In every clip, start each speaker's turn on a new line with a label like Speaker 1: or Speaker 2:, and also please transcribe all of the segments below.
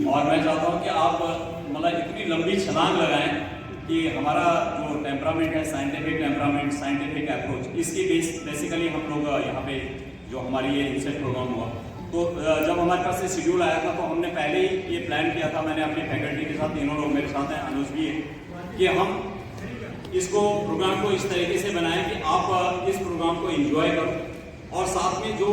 Speaker 1: और मैं चाहता हूँ कि आप मतलब इतनी लंबी छलांग लगाएं कि हमारा जो टेम्परामेंट है, साइंटिफिक टेम्परामेंट, साइंटिफिक अप्रोच, इसकी बेसिकली हम लोग यहाँ पे जो हमारी ये इंसेट प्रोग्राम हुआ, तो जब हमारे पास ये शेड्यूल आया था तो हमने पहले ही ये प्लान किया था, मैंने अपनी फैकल्टी के साथ, तीनों लोग मेरे साथ हैं, अनुज भी है, कि हम इसको प्रोग्राम को इस तरीके से बनाएं कि आप इस प्रोग्राम को एंजॉय करो। और साथ में जो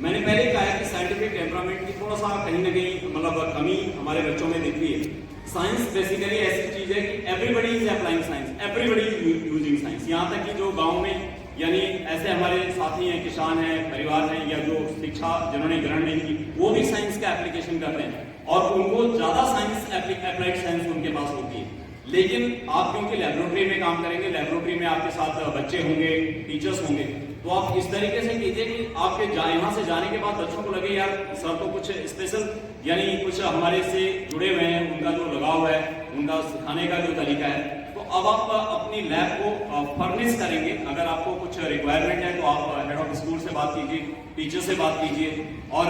Speaker 1: मैंने पहले ही कहा कि साइंटिफिक टेम्परामेंट की थोड़ा सा कहीं ना कहीं मतलब कमी हमारे बच्चों में दिखती है। साइंस बेसिकली ऐसी चीज है कि everybody is applying science, everybody is using science. यहाँ तक कि जो गांव में यानी ऐसे हमारे साथी हैं, किसान हैं, परिवार हैं, या जो शिक्षा जिन्होंने ग्रहण नहीं की, वो भी साइंस का एप्लीकेशन करते हैं और उनको ज्यादा साइंस अप्लाइड साइंस उनके पास होती है। लेकिन आप क्योंकि लेबोरेटरी में काम करेंगे, लेबोरेटरी में आपके साथ बच्चे होंगे, टीचर्स होंगे, तो आप इस तरीके से कीजिए कि आपके यहाँ से जाने के बाद बच्चों को लगे यार सर तो कुछ स्पेशल यानी कुछ हमारे से जुड़े हुए हैं, उनका जो लगाव है, उनका सिखाने का जो तरीका है। तो अब आप अपनी लैब को फर्निश करेंगे। अगर आपको कुछ रिक्वायरमेंट है तो आप हेड ऑफ स्कूल से बात कीजिए, टीचर से बात कीजिए और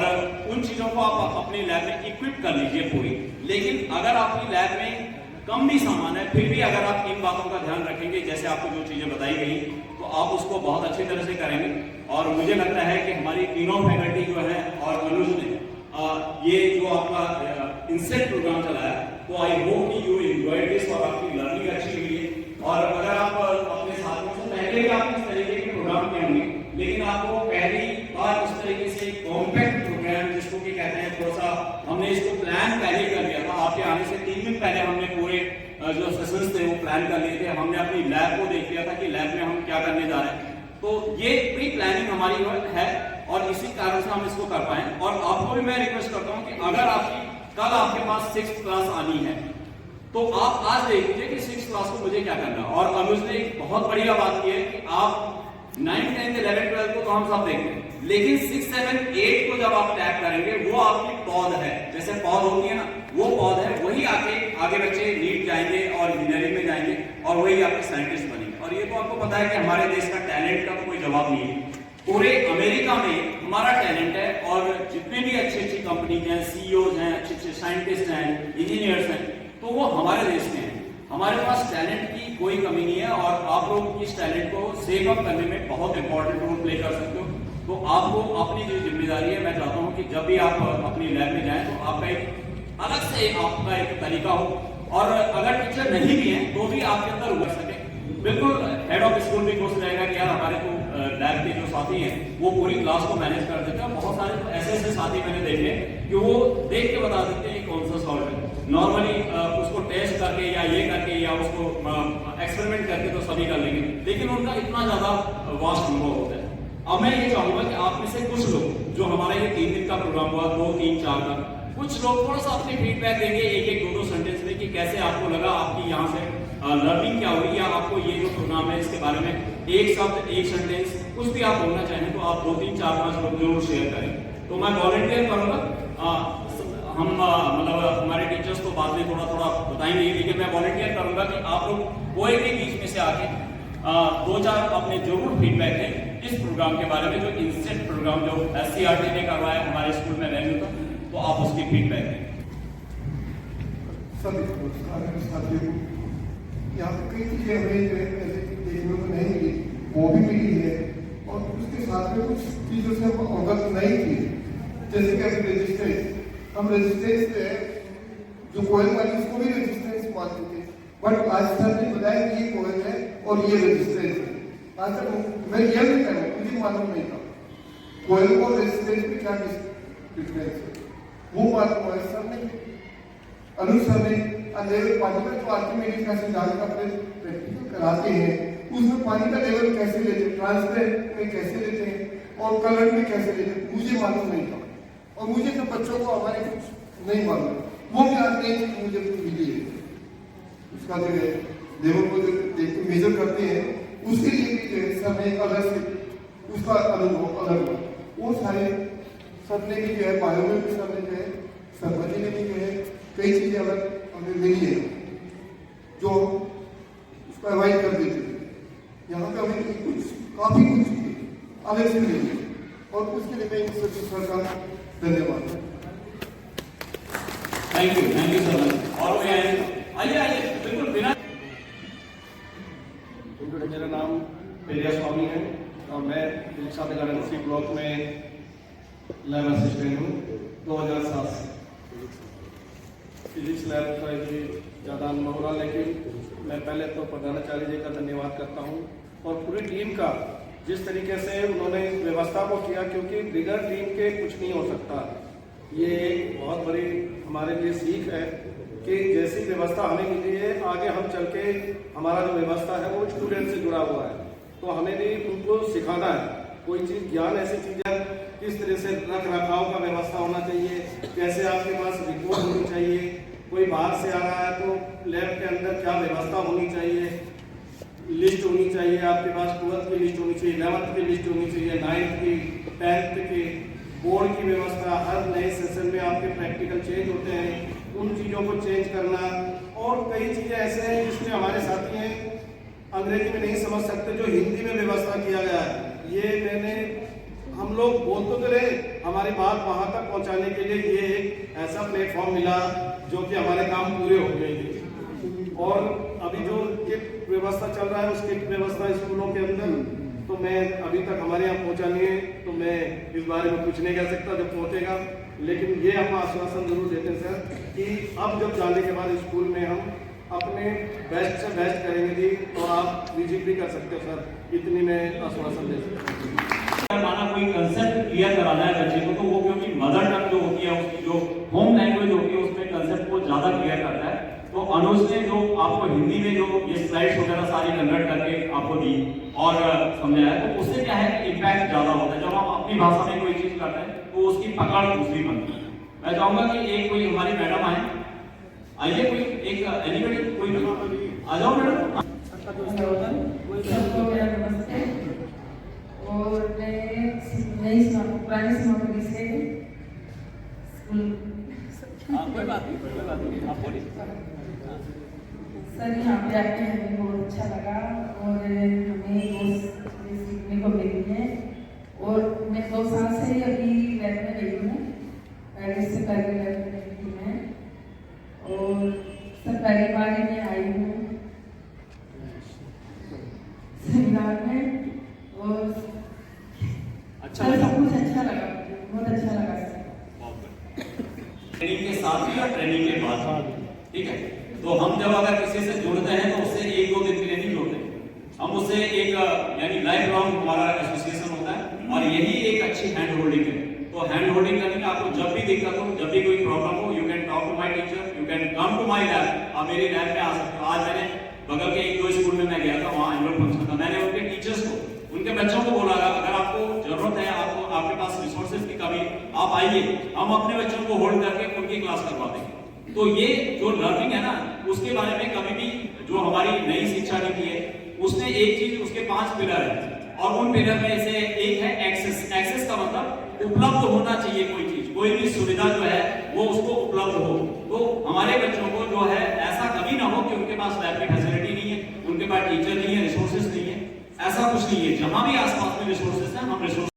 Speaker 1: उन चीजों को आप अपनी लैब में इक्विप कर लीजिए पूरी। लेकिन अगर आपकी लैब में कम भी सामान है, फिर भी अगर आप इन बातों का ध्यान रखेंगे, जैसे आपको जो चीजें बताई गई, तो आप उसको बहुत अच्छी तरह से करेंगे। और मुझे लगता है कि हमारी तीनों फैकल्टी जो है और अनुज ने ये जो आपका इंसेट प्रोग्राम चलाया, तो आई होप कि यू एंजॉयड दिस और आपकी लर्निंग अच्छी हुई है। और अगर आप अपने साथियों से पहले भी आप इस तरीके के प्रोग्राम किए होंगे, लेकिन आपको पहली बार इस तरीके से कॉम्पैक्ट प्रोग्राम जिसको कि कहते हैं, थोड़ा सा हमने इसको प्लान पहले कर लिया था। आपके आने से 3 दिन पहले हमने पूरे जो सेशंस थे वो प्लान कर लिए थे। हमने अपनी लैब को देख लिया था कि लैब में हम क्या करने जा रहे हैं। तो ये प्री प्लानिंग हमारी है और इसी कारण से हम इसको कर पाए। और आपको भी मैं रिक्वेस्ट करता हूं कि अगर आपकी कल आपके पास 6th क्लास आनी है तो आप आज देख लीजिए कि 6th क्लास को मुझे क्या करना है। और अनुज ने एक बहुत बढ़िया बात की है कि आप 9th 10th 11th 12th को तो हम सब देखते हैं, लेकिन 6 7 8 को जब आप टैग करेंगे, वो आपकी पौध है, जैसे पौध होती है ना, वो पौध है, वही आगे बच्चे नीट जाएंगे और इंजीनियरिंग में जाएंगे और वही आपके साइंटिस्ट बनेंगे। और ये तो आपको पता है कि हमारे देश का टैलेंट का तो कोई जवाब नहीं है। पूरे अमेरिका में हमारा टैलेंट है और जितने भी अच्छी अच्छी कंपनीज हैं, सीईओज हैं, अच्छे अच्छे साइंटिस्ट हैं, इंजीनियर्स हैं, तो वो हमारे देश में हैं। हमारे पास टैलेंट की कोई कमी नहीं है और आप लोग इस टैलेंट को सेव अप करने में बहुत इंपॉर्टेंट रोल प्ले कर सकते हो। तो आपको अपनी जो जिम्मेदारी है, मैं चाहता हूं कि जब भी आप अपनी लैब में जाएं तो आपका एक अलग से आपका एक तरीका हो। और अगर टीचर नहीं भी हैं तो भी आपके अंदर उभर सके। बिल्कुल हेड ऑफ स्कूल भी कोशिश रहेगा कि यार हमारे को लैब के जो साथी हैं वो पूरी क्लास को मैनेज कर देते हैं। बहुत सारे ऐसे साथी मैंने देखे कि वो देख के बता देते हैं कौन सा सॉल्व है। नॉर्मली उसको टेस्ट करके या ये करके या उसको एक्सपेरिमेंट करके तो सभी कर लेंगे, लेकिन उनका इतना ज्यादा वास्ट अनुभव होता है। अब मैं ये चाहूंगा कि आप में से कुछ लोग जो हमारा ये 3 दिन का प्रोग्राम हुआ, 2 3 4 का, कुछ लोग थोड़ा सा अपनी फीडबैक देंगे 1 2 सेंटेंस में कि कैसे आपको लगा, आपकी यहाँ से लर्निंग क्या हुई, या आपको ये जो प्रोग्राम है इसके बारे में एक शब्द, एक सेंटेंस कुछ भी आप बोलना चाहें तो आप 2 3 4 5 लोग जरूर शेयर करें। तो मैं वॉलंटियर करूंगा। हम मतलब हमारे टीचर्स तो बाद में थोड़ा थोड़ा बताएंगे, लेकिन मैं वॉलंटियर करूंगा कि आप लोग कोई भी बीच में से आके 2-4 अपने जरूर फीडबैक दें इस प्रोग्राम के बारे में, जो इंसेट प्रोग्राम जो SCRT ने करवाया हमारे स्कूल में रेन्यू था, तो आप उसकी फीडबैक दें।
Speaker 2: यहाँ पे कई चीजें हमें देखने को नहीं मिली, वो भी मिली है और उसके साथ में कुछ चीजों से हम अवगत नहीं थी। जैसे कि रेजिस्टेंस, हम रेजिस्टेंस जो कोयल वाली उसको भी रेजिस्टेंस मानते थे, बट आज सर ने बताया कि ये कोयल है और ये रेजिस्टेंस है। आज तक मैं यह नहीं करूँ, मुझे मालूम नहीं था कोयल और रेजिस्टेंस में क्या डिफरेंस है, वो मालूम है सर ने, अनुज सर ने लेवल पानी का जो आर्किमिडीज का सिद्धांत का प्रैक्टिकल कराते हैं, उसमें पानी का लेवल कैसे लेते हैं, ट्रांसपेरेंट में कैसे लेते हैं और कलर में कैसे लेते हैं, मुझे मालूम नहीं था। और मुझे तो बच्चों को हमारे कुछ नहीं मालूम, वो भी आज नहीं मुझे मिली है। उसका जो है लेवल को देख के मेजर करते हैं, उसके लिए भी जो है सर ने एक अलग से उसका अनुभव अलग हुआ। वो सारे सर ने भी जो है बायो में भी सर ने जो है सरपंच ने भी जो है कई चीजें अलग हमें मिली है जो उसको अवॉइड कर देते थे। यहाँ पे हमें कुछ काफी कुछ अलग से मिली है और उसके लिए मैं इन सभी सर का धन्यवाद।
Speaker 1: Thank you sir. और आइए बिल्कुल बिना।
Speaker 3: मेरा नाम पेरिया स्वामी है और मैं इलाहाबाद गार्डन ब्लॉक में लैब असिस्टेंट हूँ 2007 से। फिजिक्स लैब का भी ज़्यादा अनुभव रहा, लेकिन मैं पहले तो प्रधानाचार्य जी का धन्यवाद करता हूँ और पूरी टीम का, जिस तरीके से उन्होंने इस व्यवस्था को किया, क्योंकि बिगड़ टीम के कुछ नहीं हो सकता। ये एक बहुत बड़ी हमारे लिए सीख है कि जैसी व्यवस्था हमें मिली है, आगे हम चल के हमारा जो व्यवस्था है वो स्टूडेंट से जुड़ा हुआ है, तो हमें भी उनको सिखाना है। कोई चीज़, ज्ञान ऐसी चीज़ है, किस तरह से रख रखाव का व्यवस्था होना चाहिए, कैसे आपके पास रिपोर्ट होनी चाहिए, कोई बाहर से आ रहा है तो लैब के अंदर क्या व्यवस्था होनी चाहिए, लिस्ट होनी चाहिए आपके पास, 12th की लिस्ट होनी चाहिए, 11th की लिस्ट होनी चाहिए, 9th की, 10th की, बोर्ड की व्यवस्था। हर नए सेशन में आपके प्रैक्टिकल चेंज होते हैं, उन चीज़ों को चेंज करना, और कई चीज़ें ऐसे हैं जिसमें हमारे साथी हैं अंग्रेजी में नहीं समझ सकते, जो हिंदी में व्यवस्था किया गया है। ये हम लोग बोलते तो रहे, हमारी बात वहाँ तक पहुँचाने के लिए ये एक ऐसा प्लेटफॉर्म मिला जो कि हमारे काम पूरे हो गए थे। और अभी जो किट व्यवस्था चल रहा है, उस किट व्यवस्था स्कूलों के अंदर तो मैं अभी तक हमारे यहाँ पहुँचा नहीं है, तो मैं इस बारे में कुछ नहीं कह सकता जब पहुँचेगा। लेकिन ये हम आश्वासन जरूर देते हैं सर कि अब जब जाने के बाद स्कूल में हम अपने बेस्ट से बेस्ट करेंगे जी, और आप विजिट भी कर सकते हो सर, इतनी मैं आश्वासन दे सकता हूँ।
Speaker 1: माना कोई कंसेप्ट क्लियर कराना है बच्चे को, तो वो क्योंकि मदर टंग जो होती है, उसकी जो होम लैंग्वेज होती है, उसमें कंसेप्ट को ज्यादा क्लियर करता है। तो अनुज ने जो आपको हिंदी में जो ये स्लाइड्स वगैरह सारी कन्वर्ट करके आपको दी और समझाया, तो उससे क्या है कि इम्पैक्ट ज्यादा होता है। जब हम अपनी भाषा में कोई चीज करते हैं तो उसकी पकड़ दूसरी बनती है। मैं चाहूंगा कि एक कोई हमारी मैडम आए, आइए कोई एक एनीबडी, कोई आ जाओ मैडम।
Speaker 4: सबको मेरा नमस्ते। और मैं नई पुरानी समापति से स्कूल
Speaker 1: कोई बात नहीं आप बोलिए।
Speaker 4: सर यहाँ पे आके हमें बहुत अच्छा लगा और हमें बहुत सीखने को मिली है। और मैं 2 साल से अभी लैब में रही हूँ, पहले से पहले लैब में रही थी मैं, और सर पहली बार ही मैं आई हूँ सेमिनार में, और
Speaker 1: अच्छा
Speaker 4: सब कुछ अच्छा लगा, बहुत अच्छा लगा सर।
Speaker 1: ट्रेनिंग के साथ ही और ट्रेनिंग के बाद, ठीक है। तो हम जब अगर किसी से जुड़ते हैं तो उससे 1-2 दिन के लिए नहीं जुड़ते, हम उससे एक यानी लाइफ लॉन्ग हमारा एसोसिएशन होता है, और यही एक अच्छी हैंड होल्डिंग है। तो हैंड होल्डिंग करने में आपको जब भी दिक्कत हो, जब भी कोई प्रॉब्लम हो, you can talk to my teacher, you can come to my lab. आप मेरी लैब में आ सकते हो। आज मैंने बगल के 1-2 स्कूल में मैं गया था, वहाँ एनुअल फंक्शन था, मैंने उनके टीचर्स को, उनके बच्चों को बोला अगर आपको जरूरत है, आपको आपके पास रिसोर्सेज की कमी, आप आइए, हम अपने बच्चों को होल्ड करके उनकी क्लास करवा देंगे। तो ये जो लर्निंग है ना, उसके बारे में कभी भी जो हमारी नई शिक्षा नीति है, उसने एक चीज, उसके 5 पिलर है, और उन पिलर में से एक है एक्सेस। एक्सेस का मतलब उपलब्ध होना चाहिए, कोई चीज, कोई भी सुविधा जो है वो उसको उपलब्ध हो। तो हमारे बच्चों को जो है ऐसा कभी ना हो कि उनके पास लैब की फैसिलिटी नहीं है, उनके पास टीचर नहीं है, रिसोर्सेज नहीं है, ऐसा कुछ नहीं है। जहां भी आसपास में रिसोर्सेज